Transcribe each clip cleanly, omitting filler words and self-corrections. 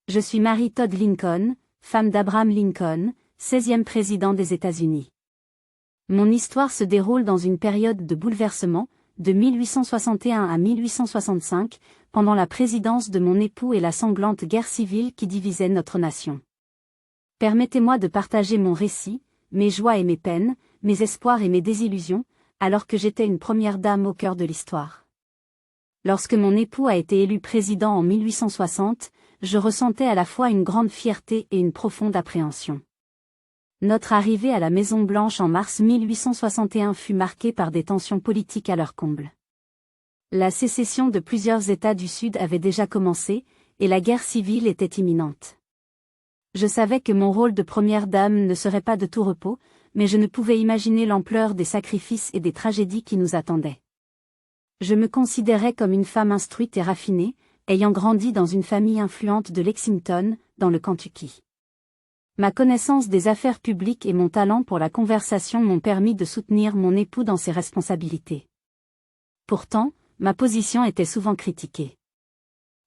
Je suis Mary Todd Lincoln, femme d'Abraham Lincoln, 16e président des États-Unis. Mon histoire se déroule dans une période de bouleversement, de 1861 à 1865, pendant la présidence de mon époux et la sanglante guerre civile qui divisait notre nation. Permettez-moi de partager mon récit, mes joies et mes peines, mes espoirs et mes désillusions, alors que j'étais une première dame au cœur de l'histoire. Lorsque mon époux a été élu président en 1860, je ressentais à la fois une grande fierté et une profonde appréhension. Notre arrivée à la Maison-Blanche en mars 1861 fut marquée par des tensions politiques à leur comble. La sécession de plusieurs États du Sud avait déjà commencé, et la guerre civile était imminente. Je savais que mon rôle de première dame ne serait pas de tout repos, mais je ne pouvais imaginer l'ampleur des sacrifices et des tragédies qui nous attendaient. Je me considérais comme une femme instruite et raffinée, ayant grandi dans une famille influente de Lexington, dans le Kentucky. Ma connaissance des affaires publiques et mon talent pour la conversation m'ont permis de soutenir mon époux dans ses responsabilités. Pourtant, ma position était souvent critiquée.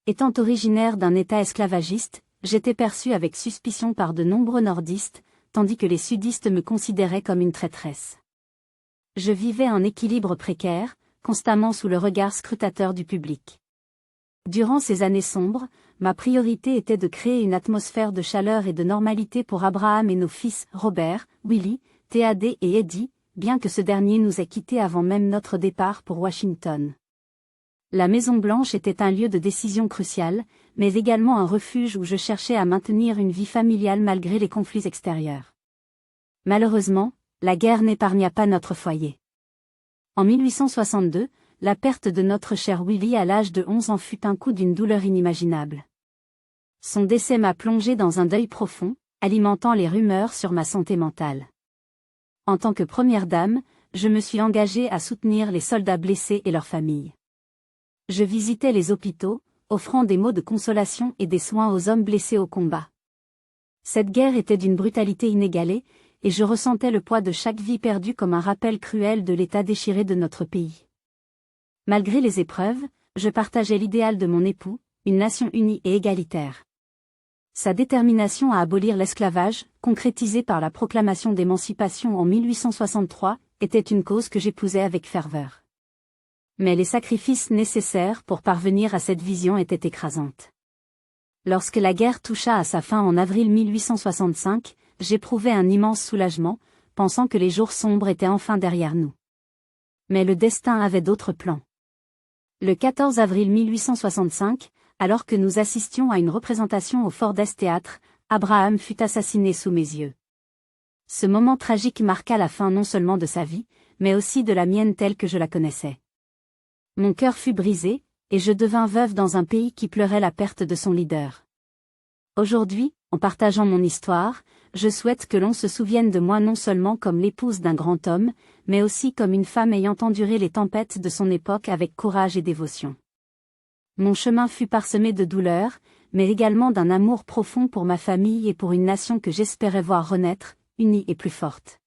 Étant originaire d'un État esclavagiste, j'étais perçue avec suspicion par de nombreux nordistes, tandis que les sudistes me considéraient comme une traîtresse. Je vivais en équilibre précaire, constamment sous le regard scrutateur du public. Durant ces années sombres, ma priorité était de créer une atmosphère de chaleur et de normalité pour Abraham et nos fils, Robert, Willie, Thad et Eddie, bien que ce dernier nous ait quittés avant même notre départ pour Washington. La Maison-Blanche était un lieu de décision crucial, mais également un refuge où je cherchais à maintenir une vie familiale malgré les conflits extérieurs. Malheureusement, la guerre n'épargna pas notre foyer. En 1862, la perte de notre cher Willie à l'âge de 11 ans fut un coup d'une douleur inimaginable. Son décès m'a plongé dans un deuil profond, alimentant les rumeurs sur ma santé mentale. En tant que première dame, je me suis engagée à soutenir les soldats blessés et leurs familles. Je visitais les hôpitaux, offrant des mots de consolation et des soins aux hommes blessés au combat. Cette guerre était d'une brutalité inégalée, et je ressentais le poids de chaque vie perdue comme un rappel cruel de l'état déchiré de notre pays. Malgré les épreuves, je partageais l'idéal de mon époux, une nation unie et égalitaire. Sa détermination à abolir l'esclavage, concrétisée par la proclamation d'émancipation en 1863, était une cause que j'épousais avec ferveur. Mais les sacrifices nécessaires pour parvenir à cette vision étaient écrasantes. Lorsque la guerre toucha à sa fin en avril 1865, j'éprouvais un immense soulagement, pensant que les jours sombres étaient enfin derrière nous. Mais le destin avait d'autres plans. Le 14 avril 1865, alors que nous assistions à une représentation au Ford's Theatre, Abraham fut assassiné sous mes yeux. Ce moment tragique marqua la fin non seulement de sa vie, mais aussi de la mienne telle que je la connaissais. Mon cœur fut brisé, et je devins veuve dans un pays qui pleurait la perte de son leader. Aujourd'hui, en partageant mon histoire, je souhaite que l'on se souvienne de moi non seulement comme l'épouse d'un grand homme, mais aussi comme une femme ayant enduré les tempêtes de son époque avec courage et dévotion. Mon chemin fut parsemé de douleurs, mais également d'un amour profond pour ma famille et pour une nation que j'espérais voir renaître, unie et plus forte.